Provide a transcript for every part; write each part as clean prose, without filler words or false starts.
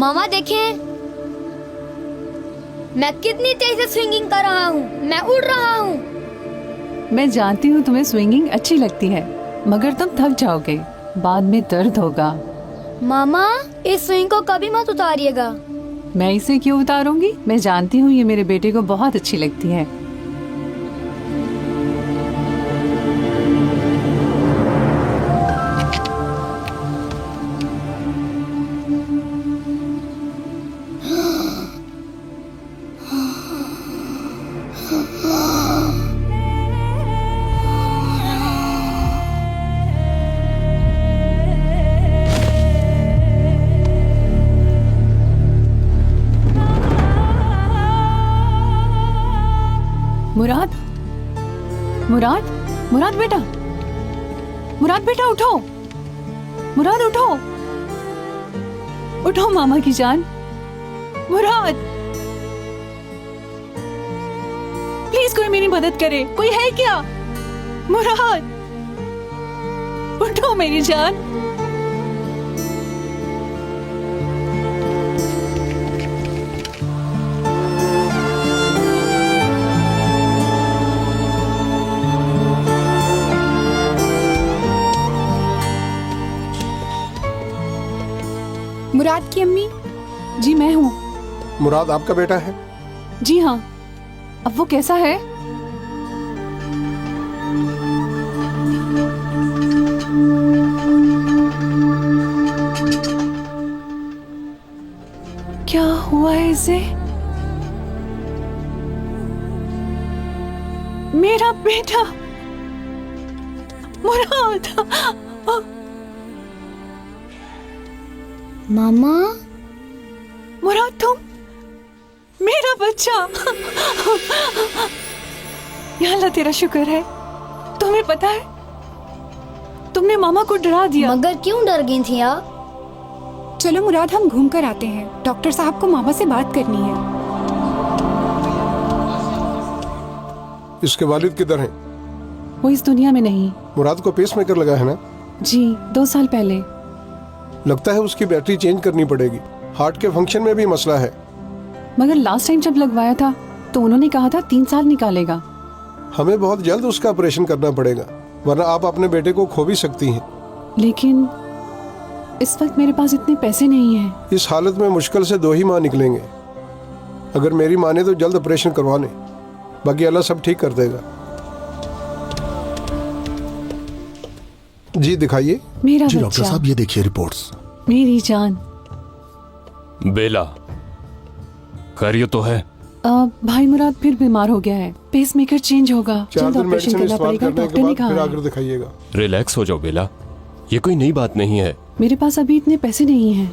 मामा देखें, मैं कितनी तेज से स्विंगिंग कर रहा हूँ। मैं उड़ रहा हूँ। मैं जानती हूँ तुम्हें स्विंगिंग अच्छी लगती है, मगर तुम थक जाओगे, बाद में दर्द होगा। मामा, इस स्विंग को कभी मत उतारिएगा। मैं इसे क्यों उतारूंगी? मैं जानती हूँ ये मेरे बेटे को बहुत अच्छी लगती है। मुराद, मुराद, मुराद बेटा, मुराद बेटा उठो, मुराद उठो, उठो मामा की जान। मुराद, प्लीज कोई मेरी मदद करे, कोई है क्या? मुराद, उठो मेरी जान। मुराद की अम्मी? जी मैं हूँ। मुराद आपका बेटा है? जी हाँ। अब वो कैसा है? क्या हुआ है इसे? मेरा बेटा मुराद। मामा, मुराद, तुम मेरा बच्चा। या अल्लाह तेरा शुक्र है। तुम्हें पता है, तुमने मामा को डरा दिया। मगर क्यों डर गई थी आप? चलो मुराद, हम घूम कर आते हैं। डॉक्टर साहब को मामा से बात करनी है। इसके वालिद किधर हैं? वो इस दुनिया में नहीं। मुराद को पेसमेकर लगा है ना? जी, 2 साल पहले। लगता है उसकी बैटरी चेंज करनी पड़ेगी। हार्ट के फंक्शन में भी मसला है। मगर लास्ट टाइम जब लगवाया था तो उन्होंने कहा था 3 साल निकालेगा। हमें बहुत जल्द उसका ऑपरेशन करना पड़ेगा, वरना आप अपने बेटे को खो भी सकती हैं। लेकिन इस वक्त मेरे पास इतने पैसे नहीं हैं। इस हालत में मुश्किल से 2 ही माह निकलेंगे। अगर मेरी माने तो जल्द ऑपरेशन करवा लें, बाकी अल्लाह सब ठीक कर देगा। जी दिखाइए। मेरा जी बच्चा। डॉक्टर साहब, ये देखिए रिपोर्ट्स। मेरी जान। बेला, खैरियत तो है? भाई मुराद फिर बीमार हो गया है। पेसमेकर चेंज होगा, 4 जल्द दिन ऑपरेशन मेडिसिन करना इस्तेमाल पड़ेगा, करने डॉक्टर के ने बाद कहा फिर है। आकर दिखाइएगा। रिलैक्स हो जाओ बेला, ये कोई नई बात नहीं है। मेरे पास अभी इतने पैसे नहीं हैं।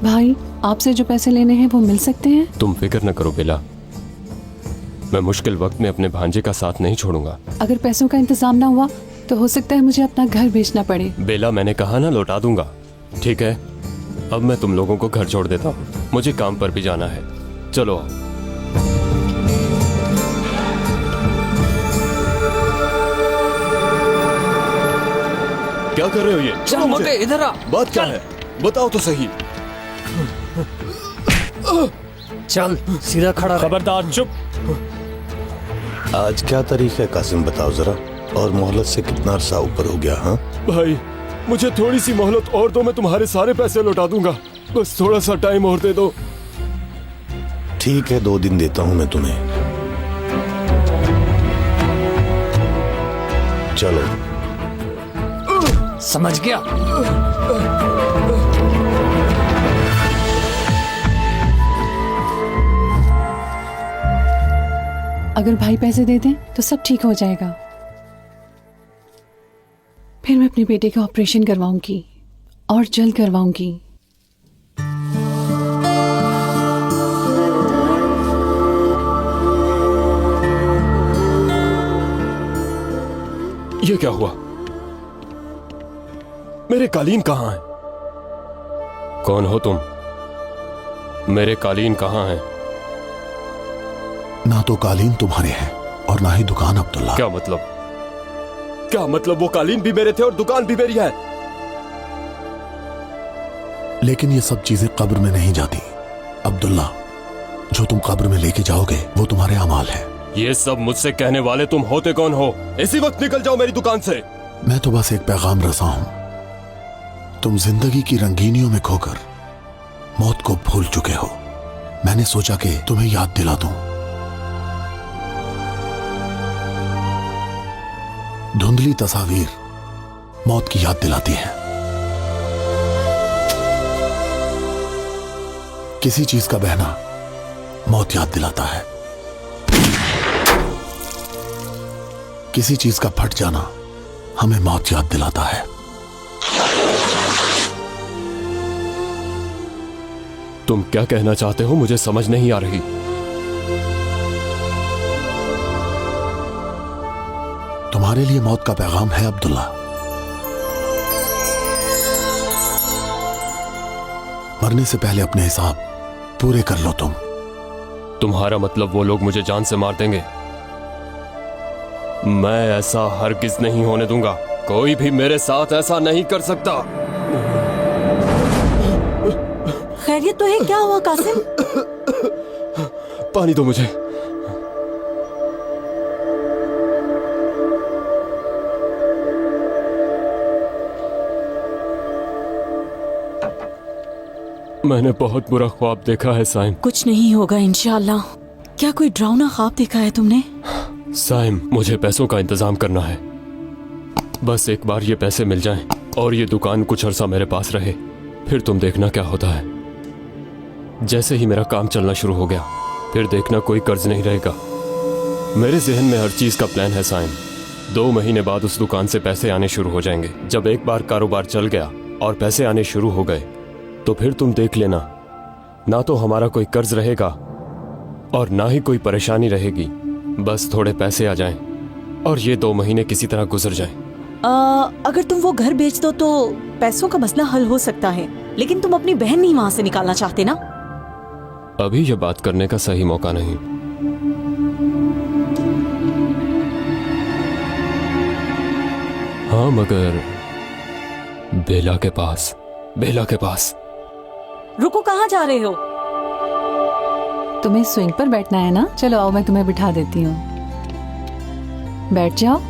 भाई, आपसे जो पैसे लेने हैं वो मिल सकते हैं? तुम फिक्र न करो बेला, मैं मुश्किल वक्त में अपने भांजे का साथ नहीं छोड़ूंगा। अगर पैसों का इंतजाम ना हुआ तो हो सकता है मुझे अपना घर बेचना पड़े। बेला, मैंने कहा ना लौटा दूंगा। ठीक है, अब मैं तुम लोगों को घर छोड़ देता हूँ, मुझे काम पर भी जाना है। चलो आओ। क्या कर रहे हो ये? चलो मोटे, इधर आ। बात क्या है? बताओ तो सही। चल सीधा खड़ा। खबरदार, चुप। आज क्या तारीख है कासिम, बताओ जरा। और मोहलत से कितना अरसा ऊपर हो गया? हाँ भाई, मुझे थोड़ी सी मोहलत और दो, मैं तुम्हारे सारे पैसे लौटा दूंगा। बस थोड़ा सा टाइम और दे दो। ठीक है, 2 दिन देता हूं मैं तुम्हें। चलो। समझ गया? अगर भाई पैसे दे दें तो सब ठीक हो जाएगा। फिर मैं अपने बेटे का ऑपरेशन करवाऊंगी और जल्द करवाऊंगी। ये क्या हुआ? मेरे कालीन कहाँ हैं? कौन हो तुम? मेरे कालीन कहाँ हैं? ना तो कालीन तुम्हारे हैं और ना ही दुकान अब्दुल्ला। क्या मतलब? क्या मतलब? वो कालीन भी मेरे थे और दुकान भी मेरी है। लेकिन ये सब चीजें कब्र में नहीं जाती अब्दुल्ला। जो तुम कब्र में लेके जाओगे वो तुम्हारे अमाल है। ये सब मुझसे कहने वाले तुम होते कौन हो? इसी वक्त निकल जाओ मेरी दुकान से। मैं तो बस एक पैगाम रसा हूं। तुम जिंदगी की रंगीनियों में खोकर मौत को भूल चुके हो। मैंने सोचा कि तुम्हें याद दिला दूं। धुंधली तस्वीर मौत की याद दिलाती है। किसी चीज का बहना मौत याद दिलाता है। किसी चीज का फट जाना हमें मौत याद दिलाता है। तुम क्या कहना चाहते हो मुझे समझ नहीं आ रही। तुम्हारे लिए मौत का पैगाम है अब्दुल्ला। मरने से पहले अपने हिसाब पूरे कर लो तुम। तुम्हारा मतलब वो लोग मुझे जान से मार देंगे? मैं ऐसा हरगिज नहीं होने दूंगा। कोई भी मेरे साथ ऐसा नहीं कर सकता। खैरियत तो है? क्या हुआ कासिम? पानी दो मुझे। मैंने बहुत बुरा ख्वाब देखा है साइम। कुछ नहीं होगा इंशाअल्लाह। क्या कोई डरावना ख्वाब देखा है तुमने? साइम, मुझे पैसों का इंतजाम करना है। बस एक बार ये पैसे मिल जाएं और ये दुकान कुछ अरसा मेरे पास रहे, फिर तुम देखना क्या होता है। जैसे ही मेरा काम चलना शुरू हो गया, फिर देखना कोई कर्ज नहीं रहेगा। मेरे जहन में हर चीज का प्लान है साइम। 2 महीने बाद उस दुकान से पैसे आने शुरू हो जाएंगे। जब एक बार कारोबार चल गया और पैसे आने शुरू हो गए, तो फिर तुम देख लेना, ना तो हमारा कोई कर्ज रहेगा और ना ही कोई परेशानी रहेगी। बस थोड़े पैसे आ जाएं और ये 2 महीने किसी तरह गुजर जाएं। अगर तुम वो घर बेच दो तो पैसों का मसला हल हो सकता है, लेकिन तुम अपनी बहन नहीं वहां से निकालना चाहते ना? अभी ये बात करने का सही मौका नहीं। हाँ, मगर बेला के पास। रुको, कहाँ जा रहे हो? तुम्हें स्विंग पर बैठना है ना? चलो आओ, मैं तुम्हें बिठा देती हूँ। बैठ जाओ।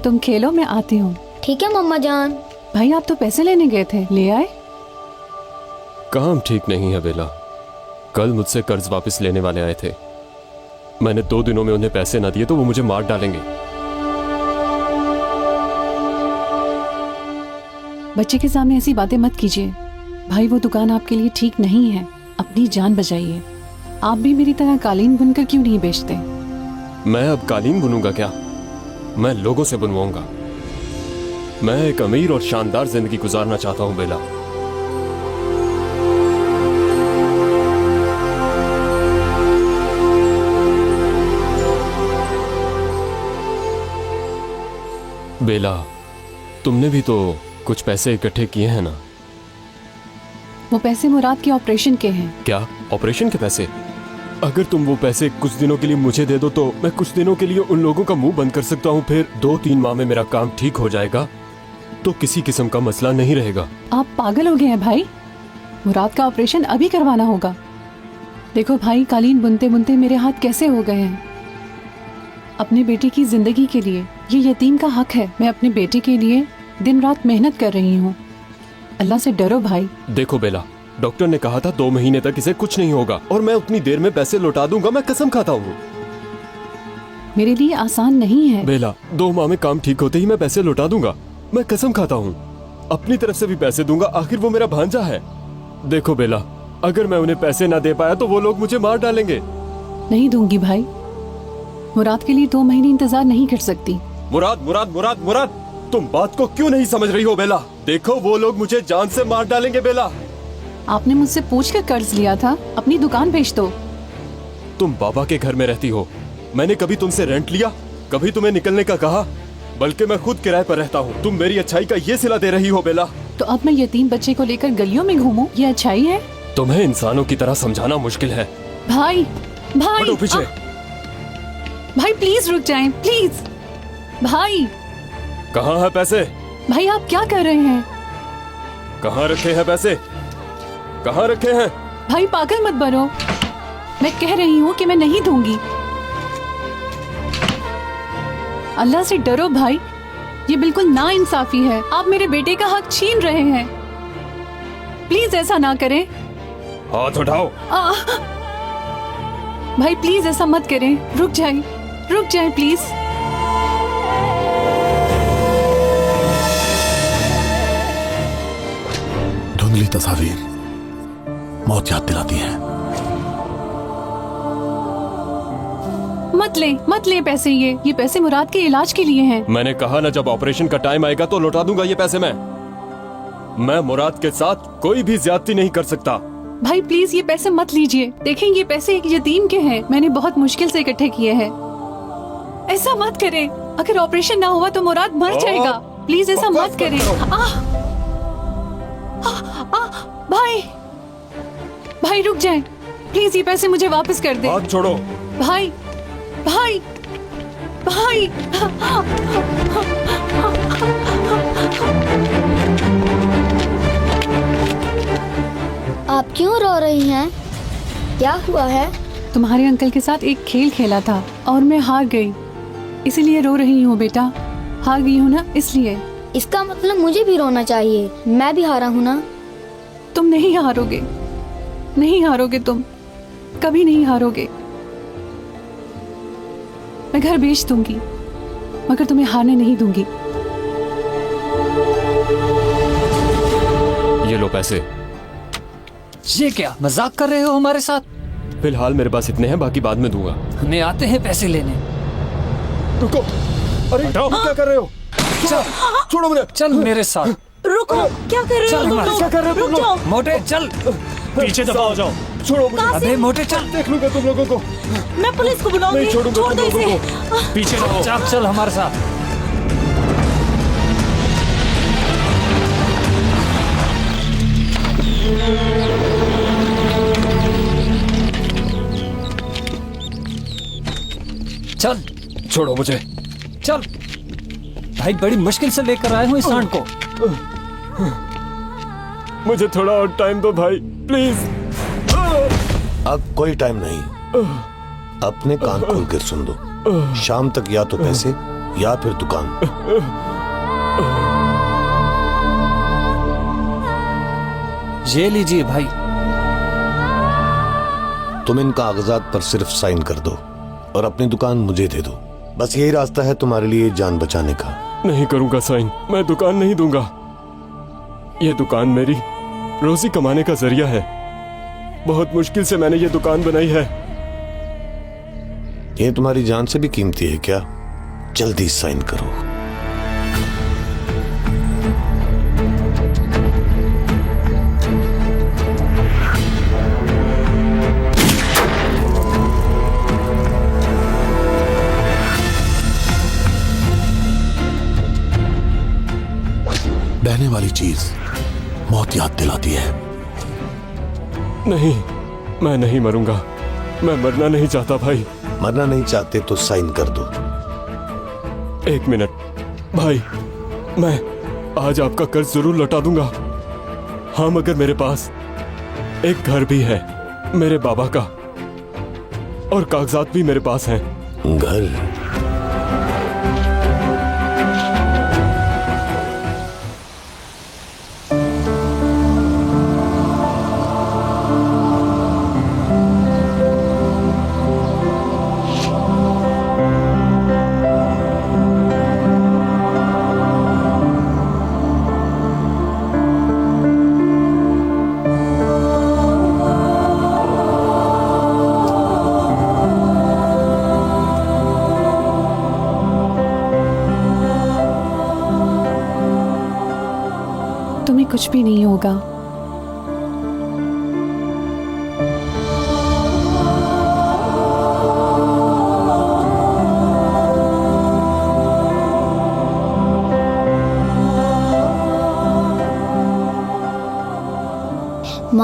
तुम खेलो, मैं आती हूँ। ठीक है मम्मा जान। भाई आप तो पैसे लेने गए थे, ले आए? काम ठीक नहीं है बेला। कल मुझसे कर्ज वापस लेने वाले आए थे। मैंने 2 दिनों में उन्हें पैसे न दिए तो वो मुझे मार डालेंगे। बच्चे के सामने ऐसी बातें मत कीजिए। भाई वो दुकान आपके लिए ठीक नहीं है। अपनी जान बचाइए। आप भी मेरी तरह कालीन बुनकर क्यों नहीं बेचते? मैं अब कालीन बुनूंगा क्या? मैं लोगों से बुनवाऊंगा। मैं एक अमीर और शानदार जिंदगी गुजारना चाहता हूं बेला। बेला, तुमने भी तो कुछ पैसे इकट्ठे किए हैं ना? वो पैसे मुराद के ऑपरेशन के हैं। क्या ऑपरेशन के पैसे? अगर तुम वो पैसे कुछ दिनों के लिए मुझे दे दो तो मैं कुछ दिनों के लिए उन लोगों का मुंह बंद कर सकता हूँ। फिर 2-3 माह में मेरा काम ठीक हो जाएगा तो किसी किस्म का मसला नहीं रहेगा। आप पागल हो गए हैं भाई। मुराद का ऑपरेशन अभी करवाना होगा। देखो भाई, कालीन बुनते बुनते मेरे हाथ कैसे हो गए हैं। अपने बेटे की जिंदगी के लिए, ये यतीम का हक है। मैं अपने बेटे के लिए दिन रात मेहनत कर रही हूँ। अल्लाह से डरो भाई। देखो बेला, डॉक्टर ने कहा था 2 महीने तक इसे कुछ नहीं होगा और मैं उतनी देर में पैसे लौटा दूंगा। मैं कसम खाता हूँ। मेरे लिए आसान नहीं है बेला। 2 माह में काम ठीक होते ही मैं पैसे लौटा दूंगा। मैं कसम खाता हूँ, अपनी तरफ से भी पैसे दूंगा। आखिर वो मेरा भांजा है। देखो बेला, अगर मैं उन्हें पैसे ना दे पाया तो वो लोग मुझे मार डालेंगे। नहीं दूंगी भाई। मुराद के लिए 2 महीने इंतजार नहीं कर सकती। मुराद मुराद मुराद मुराद, तुम बात को क्यों नहीं समझ रही हो बेला? देखो वो लोग मुझे जान से मार डालेंगे बेला। आपने मुझसे पूछ कर कर्ज लिया था। अपनी दुकान बेच दो। तुम बाबा के घर में रहती हो, मैंने कभी तुमसे रेंट लिया? कभी तुम्हें निकलने का कहा, बल्कि मैं खुद किराए पर रहता हूँ। तुम मेरी अच्छाई का ये सिला दे रही हो बेला। तो अब मैं यतीम बच्चे को लेकर गलियों में घूमूं, ये अच्छाई है? तुम्हें इंसानों की तरह समझाना मुश्किल है। भाई भाई हटो पीछे। भाई प्लीज रुक जाएं, प्लीज। भाई कहाँ है पैसे? भाई आप क्या कर रहे हैं? कहाँ रखे हैं पैसे? कहाँ रखे हैं? भाई पागल मत बनो, मैं कह रही हूँ कि मैं नहीं दूंगी। अल्लाह से डरो भाई, ये बिल्कुल नाइंसाफी है। आप मेरे बेटे का हक छीन रहे हैं। प्लीज ऐसा ना करें। हाथ उठाओ। भाई प्लीज ऐसा मत करें, रुक जाए प्लीज। धुंधली तस्वीर मौत याद दिलाती है। मत ले पैसे। ये पैसे मुराद के इलाज के लिए हैं। मैंने कहा ना, जब ऑपरेशन का टाइम आएगा तो लौटा दूंगा ये पैसे। मैं मुराद के साथ कोई भी ज्यादती नहीं कर सकता। भाई प्लीज ये पैसे मत लीजिए। देखें ये पैसे एक यतीम के हैं, मैंने बहुत मुश्किल से इकट्ठे किए हैं। ऐसा मत करें, अगर ऑपरेशन ना हुआ तो मुराद मर जाएगा। प्लीज ऐसा मत करें। भाई रुक जाएं, प्लीज ये पैसे मुझे वापस कर दे। हाथ छोड़ो। भाई भाई भाई आप क्यों रो रही हैं? क्या हुआ है? तुम्हारे अंकल के साथ एक खेल खेला था और मैं हार गई, इसीलिए रो रही हूँ बेटा। हार गई हूँ ना, इसलिए। इसका मतलब मुझे भी रोना चाहिए, मैं भी हारा हूँ ना। तुम नहीं हारोगे तुम, कभी नहीं हारोगे। मैं घर बेच दूंगी मगर तुम्हें हारने नहीं दूंगी। ये लो पैसे। ये क्या मजाक कर रहे हो हमारे साथ? फिलहाल मेरे पास इतने हैं, बाकी बाद में दूंगा। हमें आते हैं पैसे लेने। रुको। अरे क्या कर रहे हो? चल छोड़ो मुझे। चल मेरे साथ। रुको, क्या कर रहे हो तुम लोग? क्या कर रहे हो तुम रुक जाओ। मोटे चल। पीछे दबा हो जाओ। छोड़ो मुझे। अबे मोटे चल। देख लूंगा तुम लोगों को। मैं पुलिस को बुलाऊंगी। नहीं छोड़ूंगा छोड़ दो तुम लोगों इसे। पीछे चुपचाप चल हमारे साथ। चल छोड़ो मुझे। चल भाई, बड़ी मुश्किल से लेकर आए हूँ इस सांड को। मुझे थोड़ा और टाइम दो भाई, प्लीज। अब कोई टाइम नहीं, अपने कान खोल कर सुन दो। शाम तक या तो पैसे या फिर दुकान। ये लीजिए भाई। तुम इन कागजात पर सिर्फ साइन कर दो और अपनी दुकान मुझे दे दो। बस यही रास्ता है तुम्हारे लिए जान बचाने का। नहीं करूंगा साइन, मैं दुकान नहीं दूंगा। ये दुकान मेरी रोजी कमाने का जरिया है। बहुत मुश्किल से मैंने ये दुकान बनाई है। ये तुम्हारी जान से भी कीमती है क्या? जल्दी साइन करो। बहने वाली चीज मौत याद दिलाती है। नहीं, मैं नहीं मरूंगा। मैं मरना नहीं चाहता भाई। मरना नहीं चाहते तो साइन कर दो। एक मिनट भाई, मैं आज आपका कर्ज जरूर लौटा दूंगा। हाँ, मगर मेरे पास एक घर भी है मेरे बाबा का, और कागजात भी मेरे पास हैं। घर? तुम्हें कुछ भी नहीं होगा।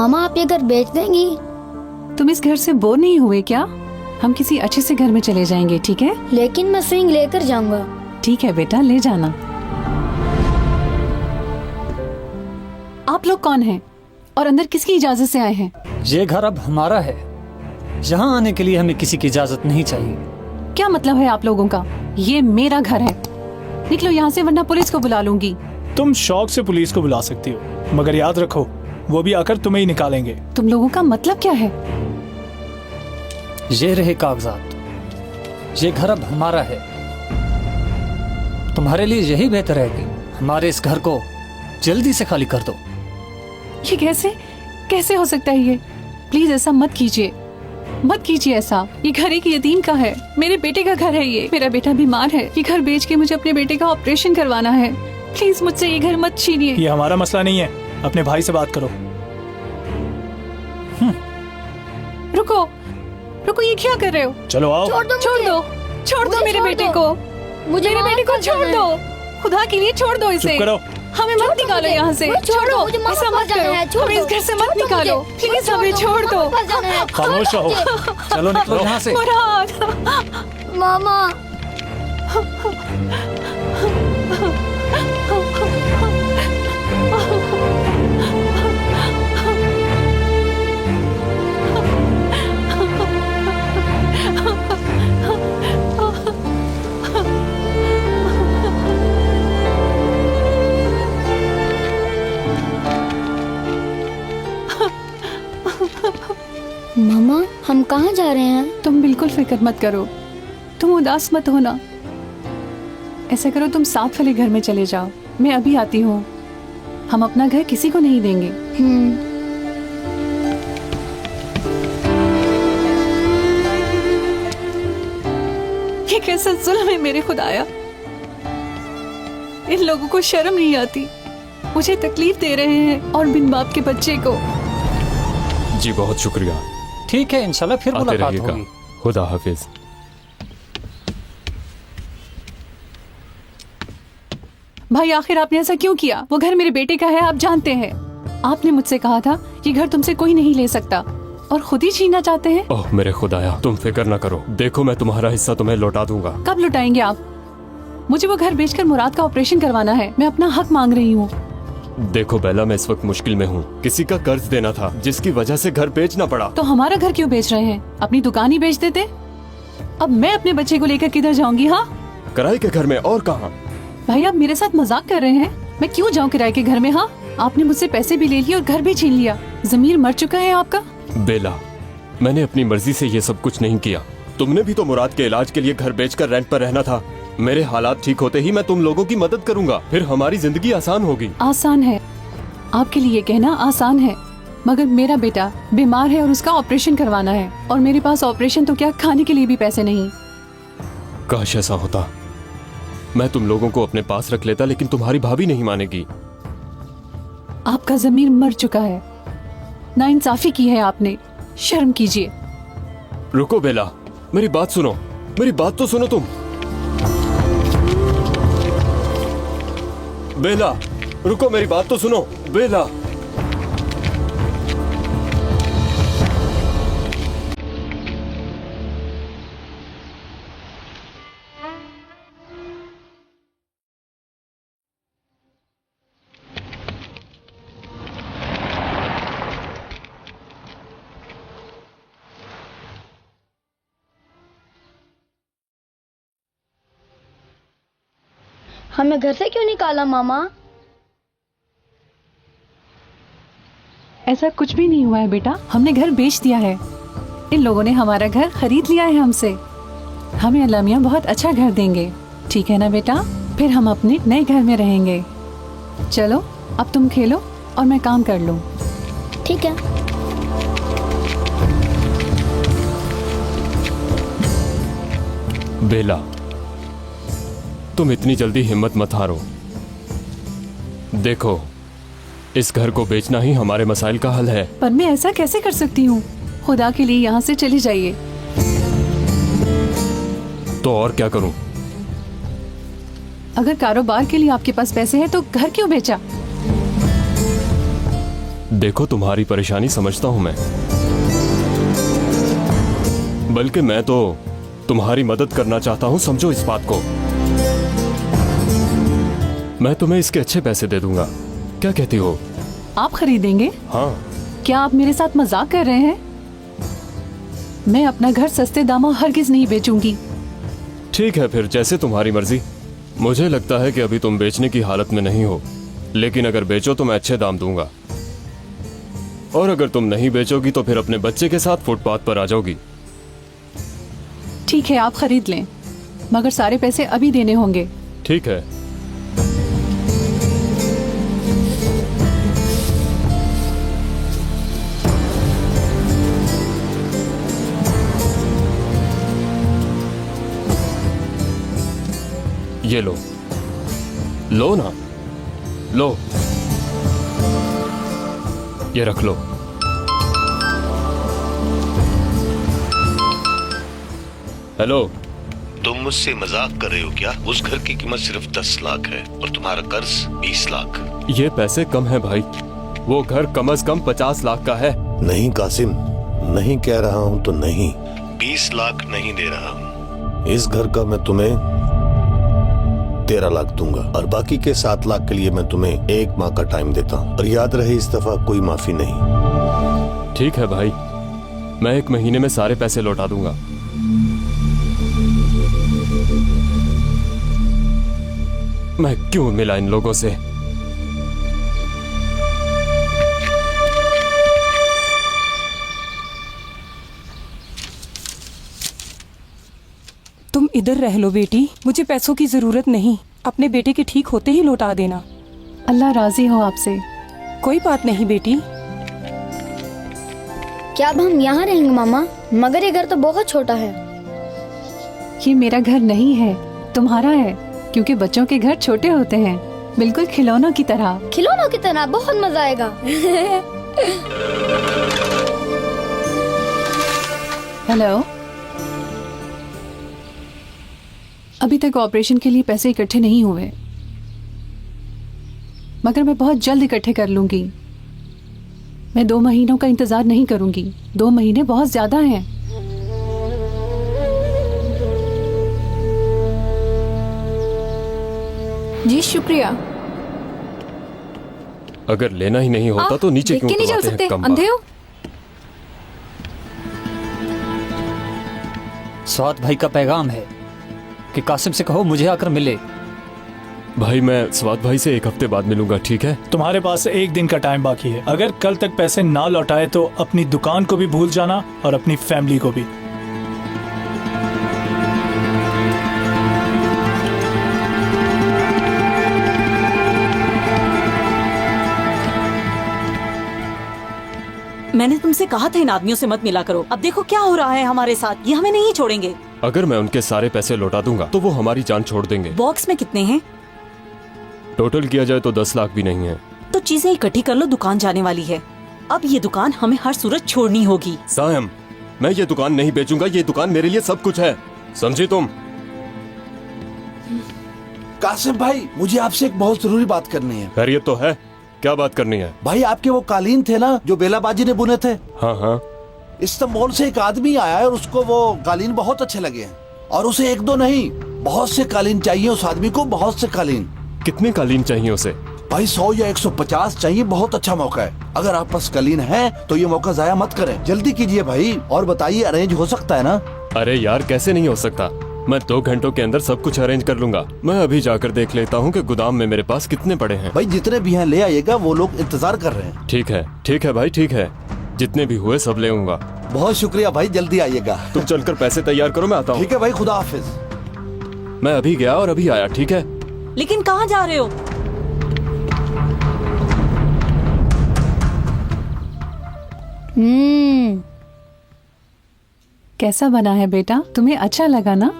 मामा आप ये घर बेच देंगी? तुम इस घर से बोर नहीं हुए क्या? हम किसी अच्छे से घर में चले जाएंगे, ठीक है? लेकिन मैं स्विंग लेकर जाऊंगा। ठीक है बेटा, ले जाना। आप लोग कौन हैं और अंदर किसकी इजाजत से आए हैं? ये घर अब हमारा है। यहाँ आने के लिए हमें किसी की इजाजत नहीं चाहिए। क्या मतलब है आप लोगों का? ये मेरा घर है। निकलो यहाँ से वरना पुलिस को बुला लूंगी। तुम शौक से पुलिस को बुला सकती हो, मगर याद रखो वो भी आकर तुम्हें ही निकालेंगे। तुम लोगों का मतलब क्या है? ये रहे कागजात। ये घर अब हमारा है। तुम्हारे लिए यही बेहतर है कि हमारे इस घर को जल्दी से खाली कर दो। ये कैसे हो सकता है ये? प्लीज ऐसा मत कीजिए, मत कीजिए ऐसा। ये घर एक यतीम का है, मेरे बेटे का घर है ये। मेरा बेटा बीमार है, ये घर बेच के मुझे अपने बेटे का ऑपरेशन करवाना है। प्लीज मुझसे ये घर मत छीनिए। ये हमारा मसला नहीं है, अपने भाई से बात करो। रुको रुको, ये क्या कर रहे हो? चलो आओ। छोड़ दो मुझे। मेरे बेटे को। मुझे मेरे बेटे को छोड़ दो, खुदा के लिए छोड़ दो इसे। चुप करो। हमें मत निकालो यहाँ से। छोड़ो, ऐसा मत करो। हमें इस घर से मत निकालो, प्लीज हमें छोड़ दो। खामोश रहो। चलो निकलो यहाँ से। मुराद, मामा मामा हम कहाँ जा रहे हैं? तुम बिल्कुल फिक्र मत करो, तुम उदास मत होना। ऐसा करो, तुम साथ वाले घर में चले जाओ, मैं अभी आती हूँ। हम अपना घर किसी को नहीं देंगे। ये कैसा जुल्म है मेरे खुदाया। इन लोगों को शर्म नहीं आती, मुझे तकलीफ दे रहे हैं और बिन बाप के बच्चे को। जी बहुत शुक्रिया। ठीक है, इंशाल्लाह फिर आते मुलाकात रहिएगा। होगी। खुदा हाफिज। भाई आखिर आपने ऐसा क्यों किया? वो घर मेरे बेटे का है, आप जानते हैं। आपने मुझसे कहा था ये घर तुमसे कोई नहीं ले सकता और खुद ही छीनना चाहते हैं। ओह मेरे खुदाया, तुम फिक्र ना करो। देखो मैं तुम्हारा हिस्सा तुम्हें लौटा दूंगा। कब लौटाएंगे आप? मुझे वो घर बेचकर मुराद का ऑपरेशन करवाना है, मैं अपना हक मांग रही हूँ। देखो बेला, मैं इस वक्त मुश्किल में हूँ। किसी का कर्ज देना था जिसकी वजह से घर बेचना पड़ा। तो हमारा घर क्यों बेच रहे हैं? अपनी दुकान ही बेच देते। अब मैं अपने बच्चे को लेकर किधर जाऊंगी? हाँ, किराए के घर में और कहाँ? भाई आप मेरे साथ मजाक कर रहे हैं? मैं क्यों जाऊँ किराए के घर में? हाँ, आपने मुझसे पैसे भी ले लिए और घर भी छीन लिया। जमीर मर चुका है आपका। बेला, मैंने अपनी मर्जी से ये सब कुछ नहीं किया। तुमने भी तो मुराद के इलाज के लिए घर बेचकर रेंट पर रहना था। मेरे हालात ठीक होते ही मैं तुम लोगों की मदद करूंगा, फिर हमारी जिंदगी आसान होगी। आसान है आपके लिए कहना, आसान है, मगर मेरा बेटा बीमार है और उसका ऑपरेशन करवाना है और मेरे पास ऑपरेशन तो क्या, खाने के लिए भी पैसे नहीं। काश ऐसा होता, मैं तुम लोगों को अपने पास रख लेता, लेकिन तुम्हारी भाभी नहीं मानेगी। आपका जमीर मर चुका है, नाइंसाफी की है आपने, शर्म कीजिए। रुको बेला, मेरी बात सुनो, मेरी बात तो सुनो तुम। बेला रुको, मेरी बात तो सुनो। बेला, हमें घर से क्यों निकाला मामा? ऐसा कुछ भी नहीं हुआ है बेटा, हमने घर बेच दिया है। इन लोगों ने हमारा घर खरीद लिया है हमसे। हमें अल्लाह मियां बहुत अच्छा घर देंगे, ठीक है ना बेटा? फिर हम अपने नए घर में रहेंगे। चलो अब तुम खेलो और मैं काम कर लूं। ठीक है। बेला, तुम इतनी जल्दी हिम्मत मत हारो। देखो, इस घर को बेचना ही हमारे मसाइल का हल है। पर मैं ऐसा कैसे कर सकती हूँ? खुदा के लिए यहाँ से चली जाइए। तो और क्या करूं? अगर कारोबार के लिए आपके पास पैसे हैं तो घर क्यों बेचा? देखो, तुम्हारी परेशानी समझता हूं मैं, बल्कि मैं तो तुम्हारी मदद करना चाहता हूं, समझो इस बात को। मैं तुम्हें इसके अच्छे पैसे दे दूंगा, क्या कहती हो? आप खरीदेंगे? हाँ। क्या आप मेरे साथ मजाक कर रहे हैं? मैं अपना घर सस्ते दामों हरगिज नहीं बेचूंगी। ठीक है फिर, जैसे तुम्हारी मर्जी। मुझे लगता है कि अभी तुम बेचने की हालत में नहीं हो, लेकिन अगर बेचो तो मैं अच्छे दाम दूंगा, और अगर तुम नहीं बेचोगी तो फिर अपने बच्चे के साथ फुटपाथ पर आ जाओगी। ठीक है, आप खरीद लें, मगर सारे पैसे अभी देने होंगे। ठीक है। ये लो, लो ना, लो, ये रख लो। हेलो, तुम मुझसे मजाक कर रहे हो क्या? उस घर की कीमत सिर्फ 10 लाख है और तुम्हारा कर्ज 20 लाख। ये पैसे कम है भाई, वो घर कम से कम 50 लाख का है। नहीं कासिम, नहीं कह रहा हूँ तो नहीं, 20 लाख नहीं दे रहा हूँ। इस घर का मैं तुम्हें 13 लाख दूंगा और बाकी के 7 लाख के लिए मैं तुम्हें 1 माह का टाइम देता हूँ, और याद रहे इस दफा कोई माफी नहीं। ठीक है भाई, मैं 1 महीने में सारे पैसे लौटा दूंगा। मैं क्यों मिला इन लोगों से? तुम इधर रह लो बेटी, मुझे पैसों की जरूरत नहीं, अपने बेटे के ठीक होते ही लौटा देना। अल्लाह राजी हो आपसे। कोई बात नहीं बेटी। क्या अब हम यहाँ रहेंगे मामा? मगर ये घर तो बहुत छोटा है। ये मेरा घर नहीं है, तुम्हारा है, क्योंकि बच्चों के घर छोटे होते हैं, बिल्कुल खिलौनों की तरह। खिलौनों की तरह? बहुत मजा आएगा। हेलो, अभी तक ऑपरेशन के लिए पैसे इकट्ठे नहीं हुए, मगर मैं बहुत जल्द इकट्ठे कर लूंगी। मैं 2 महीनों का इंतजार नहीं करूंगी, 2 महीने बहुत ज्यादा हैं। जी शुक्रिया। अगर लेना ही नहीं होता तो नीचे क्यों देख के नहीं चल उतरवाते सकते, हैं, कम अंधे हो? स्वाद भाई का पैगाम है कि कासिम से कहो मुझे आकर मिले। भाई मैं स्वाद भाई से 1 हफ्ते बाद मिलूंगा, ठीक है? तुम्हारे पास 1 दिन का टाइम बाकी है। अगर कल तक पैसे ना लौटाए तो अपनी दुकान को भी भूल जाना और अपनी फैमिली को भी। मैंने तुमसे कहा था इन आदमियों से मत मिला करो। अब देखो क्या हो रहा है हमारे साथ, ये हमें नहीं छोड़ेंगे। अगर मैं उनके सारे पैसे लौटा दूंगा तो वो हमारी जान छोड़ देंगे। बॉक्स में कितने हैं? टोटल किया जाए तो 10 लाख भी नहीं है। तो चीजें इकट्ठी कर लो, दुकान जाने वाली है। अब ये दुकान हमें हर सूरत छोड़नी होगी। सायम, मैं ये दुकान नहीं बेचूंगा, ये दुकान मेरे लिए सब कुछ है, समझी तुम? कासिम भाई, मुझे आपसे एक बहुत जरूरी बात करनी है। खैरियत तो है? क्या बात करनी है? भाई आपके वो कालीन थे ना जो बेलाबाजी ने बुने थे? हाँ हाँ। इस्तांबुल से एक आदमी आया है और उसको वो कालीन बहुत अच्छे लगे हैं, और उसे 1-2 नहीं, बहुत से कालीन चाहिए उस आदमी को, बहुत से कालीन। कितने कालीन चाहिए उसे? भाई 100 या 150 चाहिए, बहुत अच्छा मौका है। अगर आप पास कालीन है तो ये मौका जाया मत करें, जल्दी कीजिए भाई। और बताइए, अरेंज हो सकता है ना? अरे यार, कैसे नहीं हो सकता, मैं 2 घंटों के अंदर सब कुछ अरेंज कर लूंगा। मैं अभी जाकर देख लेता हूँ कि गोदाम में मेरे पास कितने पड़े हैं। भाई जितने भी हैं ले आइएगा, वो लोग इंतजार कर रहे हैं। ठीक है भाई, ठीक है, जितने भी हुए सब ले आऊंगा। बहुत शुक्रिया भाई, जल्दी आइएगा। तुम चलकर पैसे तैयार करो, मैं आता हूँ। ठीक है भाई, खुदा हाफिज। मैं अभी गया और अभी आया, ठीक है? लेकिन कहाँ जा रहे हो? कैसा बना है बेटा, तुम्हें अच्छा लगा ना?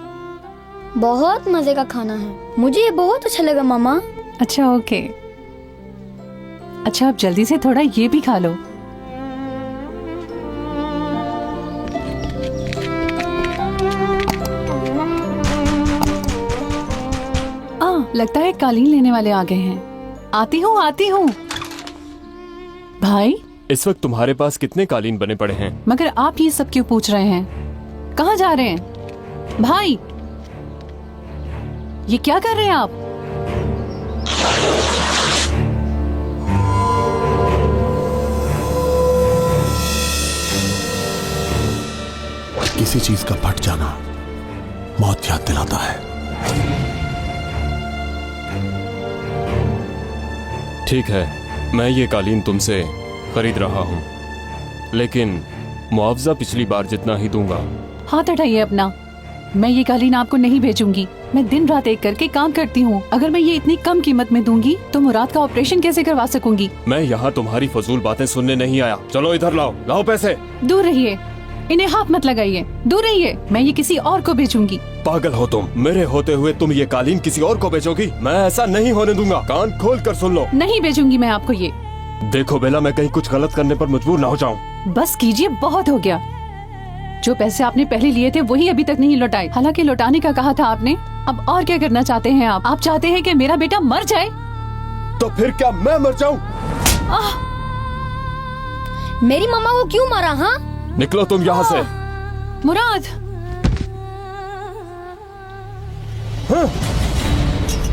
बहुत मजे का खाना है, मुझे ये बहुत अच्छा लगा मामा। अच्छा ओके, अच्छा अब जल्दी से थोड़ा ये भी खा लो। लगता है कालीन लेने वाले आ गए हैं। आती हूँ भाई। इस वक्त तुम्हारे पास कितने कालीन बने पड़े हैं? मगर आप ये सब क्यों पूछ रहे हैं? कहाँ जा रहे हैं भाई? ये क्या कर रहे हैं आप? किसी चीज का फट जाना मौत याद दिलाता है। ठीक है, मैं ये कालीन तुमसे खरीद रहा हूँ, लेकिन मुआवजा पिछली बार जितना ही दूंगा। हाथ हटाइए अपना। मैं ये कालीन आपको नहीं बेचूंगी। मैं दिन रात एक करके काम करती हूँ। अगर मैं ये इतनी कम कीमत में दूंगी तो मुराद का ऑपरेशन कैसे करवा सकूंगी? मैं यहाँ तुम्हारी फजूल बातें सुनने नहीं आया। चलो इधर लाओ, लाओ पैसे। दूर रहिए, इन्हें हाथ मत लगाइए, दूर रहिए। मैं ये किसी और को बेचूंगी। पागल हो तुम? मेरे होते हुए तुम ये कालीन किसी और को बेचोगी? मैं ऐसा नहीं होने दूंगा। कान खोल कर सुन लो। नहीं बेचूंगी मैं आपको ये। देखो बेला, मैं कहीं कुछ गलत करने पर मजबूर ना हो जाऊं। बस कीजिए, बहुत हो गया। जो पैसे आपने पहले लिए थे वही अभी तक नहीं लौटाए। हालांकि लौटाने का कहा था आपने। अब और क्या करना चाहते हैं आप? आप चाहते हैं कि मेरा बेटा मर जाए? तो फिर क्या मैं मर जाऊं? मेरी मम्मा को क्यों मारा? हाँ, निकलो तुम यहाँ से। मुराद, हाँ?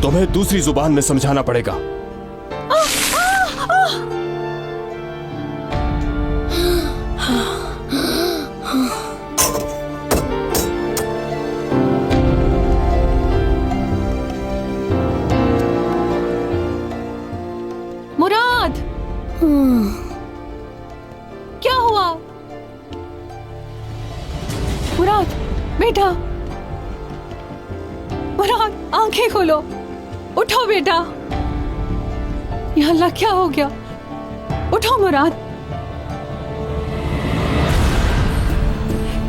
तुम्हें दूसरी जुबान में समझाना पड़ेगा। मुराद, क्या हुआ? मुराद बेटा, मुराद आंखें खोलो, उठो बेटा। या अल्लाह, क्या हो गया? उठो मुराद,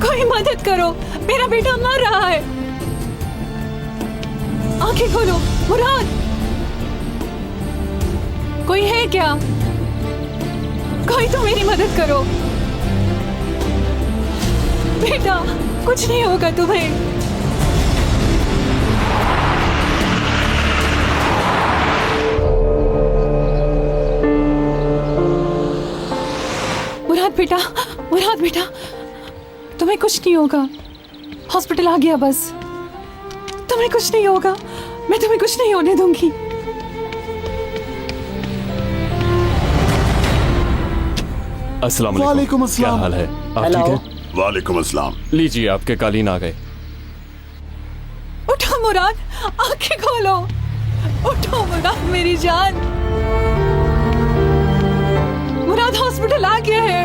कोई मदद करो, मेरा बेटा मर रहा है। आंखें खोलो मुराद, कोई है क्या? कोई तो मेरी मदद करो बेटा, कुछ नहीं होगा तुम्हें। मुराद बेटा, मुराद बेटा, तुम्हें कुछ नहीं होगा। हॉस्पिटल आ गया, बस तुम्हें कुछ नहीं होगा। मैं तुम्हें कुछ नहीं होने दूंगी। अस्सलाम वालेकुम क्या अस्सलाम। हाल है? आप ठीक हैं? वालेकुम अस्सलाम। लीजिए, आपके कालीन आ गए। उठो मुराद, आंखें खोलो, उठो मुराद मेरी जान। मुराद हॉस्पिटल आ गया है।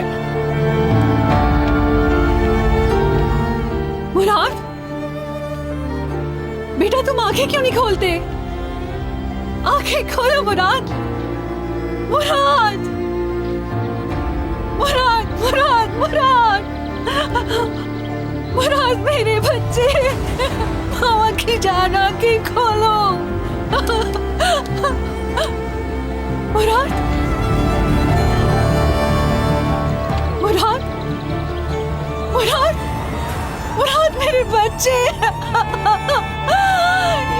मुराद बेटा, तुम आंखें क्यों नहीं खोलते? आंखें खोलो मुराद, मुराद, मुराद, मुराद, मुराद, मुराद मेरे बच्चे, मामा की जान, आंखें खोलो। मुराद, मुराद, मुराद, मुराद मेरे बच्चे।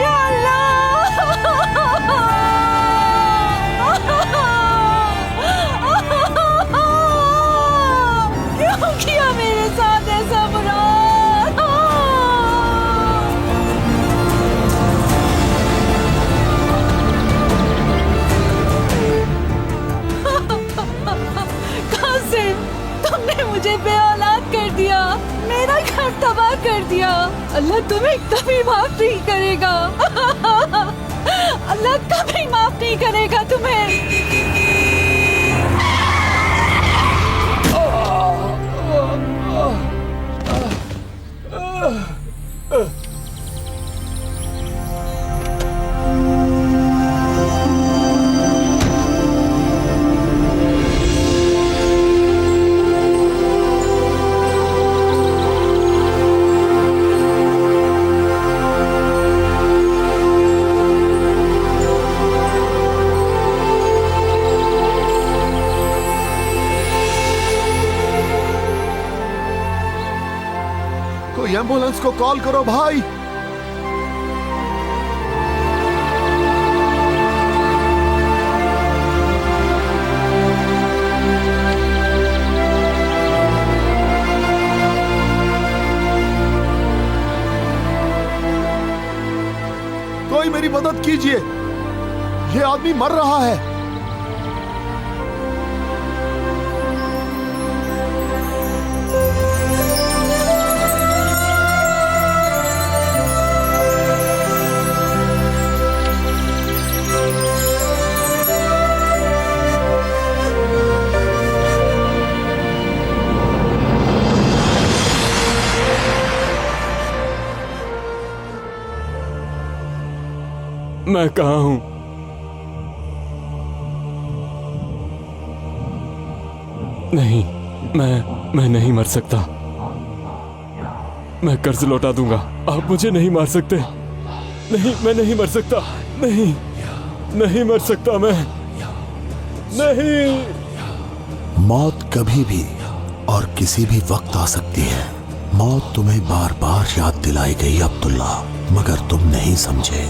या क्यों किया मेरे साथ ऐसा? मुराद, कहाँ से तुमने मुझे बेऔलाद कर दिया, मेरा घर तबाह कर दिया। अल्लाह तुम्हें कभी माफ नहीं करेगा। अल्लाह कभी माफ नहीं करेगा तुम्हें। कोई एम्बुलेंस को कॉल करो भाई। कीजिए, ये आदमी मर रहा है। मैं कहाँ हूं? नहीं, मैं नहीं मर सकता। मैं कर्ज लौटा दूंगा, आप मुझे नहीं मार सकते। नहीं, मैं नहीं मर सकता। नहीं मर सकता मैं। नहीं। मौत कभी भी और किसी भी वक्त आ सकती है। मौत तुम्हें बार बार याद दिलाई गई अब्दुल्ला, मगर तुम नहीं समझे।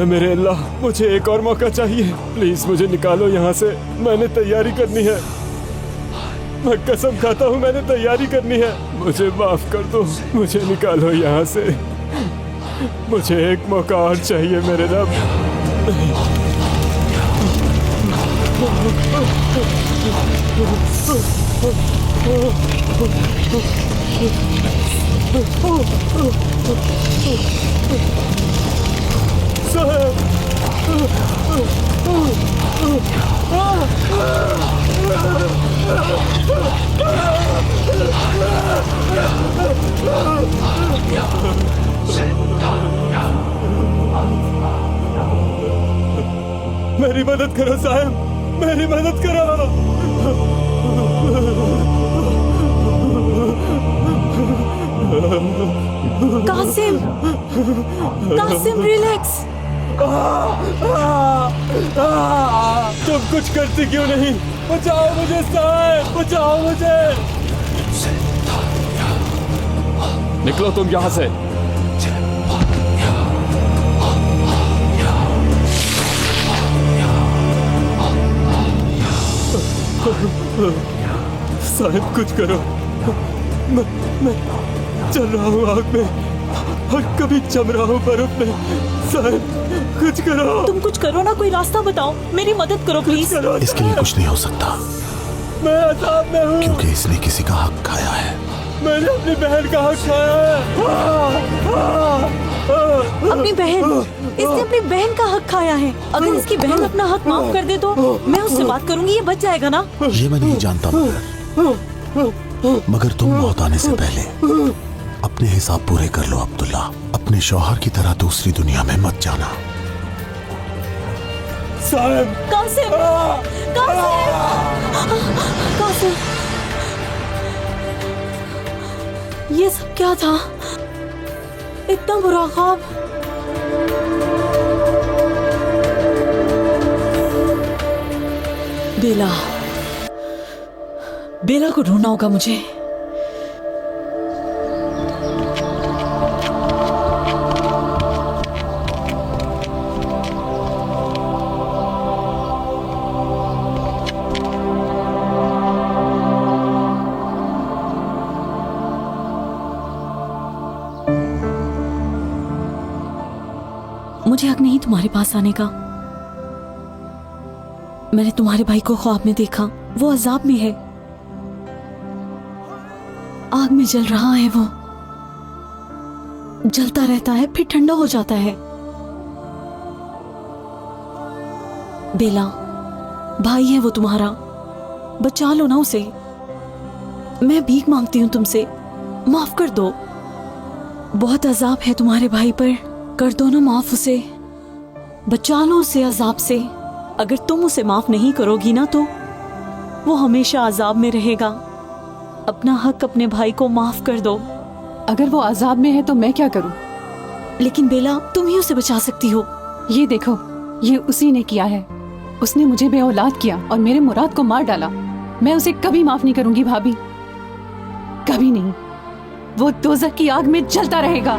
मेरे अल्लाह, मुझे एक और मौका चाहिए। प्लीज मुझे निकालो यहाँ से। मैंने तैयारी करनी है। मैं कसम खाता हूँ, मैंने तैयारी करनी है। मुझे माफ कर दो, मुझे निकालो यहाँ से। मुझे एक मौका और चाहिए मेरे रब। मेरी मदद करो साहब, मेरी मदद करो। कासिम, कासिम रिलैक्स। तुम कुछ करती क्यों नहीं? बचाओ मुझे साहब, बचाओ मुझे। निकलो तुम यहाँ से। साहब कुछ करो। मैं चल रहा हूँ आग में और कभी जम रहा हूँ बर्फ में। साहब कुछ करो। तुम कुछ करो ना, कोई रास्ता बताओ, मेरी मदद करो प्लीज। इसके लिए कुछ नहीं हो सकता। मैं अजाब में हूँ क्योंकि इसने किसी का हक खाया है। मैंने अपनी बहन का हक खाया है। अपनी बहन? इसने अपनी बहन का हक खाया है। अगर इसकी बहन अपना हक माफ कर दे तो मैं उससे बात करूंगी, ये बच जाएगा ना? ये मैं नहीं जानता, मगर तुम मौत आने से पहले अपने हिसाब पूरे कर लो अब्दुल्ला। अपने शौहर की तरह दूसरी दुनिया में मत जाना। साहब। कासिम, कासिम, कासिम, ये सब क्या था? इतना बुरा ख्वाब। बेला, बेला को ढूंढना होगा मुझे। मुझे हक नहीं तुम्हारे पास आने का। मैंने तुम्हारे भाई को ख्वाब में देखा, वो अजाब में है, आग में जल रहा है। वो जलता रहता है फिर ठंडा हो जाता है। बेला, भाई है वो तुम्हारा, बचा लो ना उसे। मैं भीख मांगती हूँ तुमसे, माफ कर दो। बहुत अजाब है तुम्हारे भाई पर, कर दो ना माफ उसे, बचा लो उसे अजाब से। अगर तुम उसे माफ नहीं करोगी ना तो वो हमेशा अजाब में रहेगा। अपना हक अपने भाई को माफ कर दो। अगर वो अजाब में है तो मैं क्या करूं? लेकिन बेला, तुम ही उसे बचा सकती हो। ये देखो, ये उसी ने किया है। उसने मुझे बेऔलाद किया और मेरे मुराद को मार डाला। मैं उसे कभी माफ नहीं करूंगी भाभी, कभी नहीं। वो दोज़ख की आग में जलता रहेगा।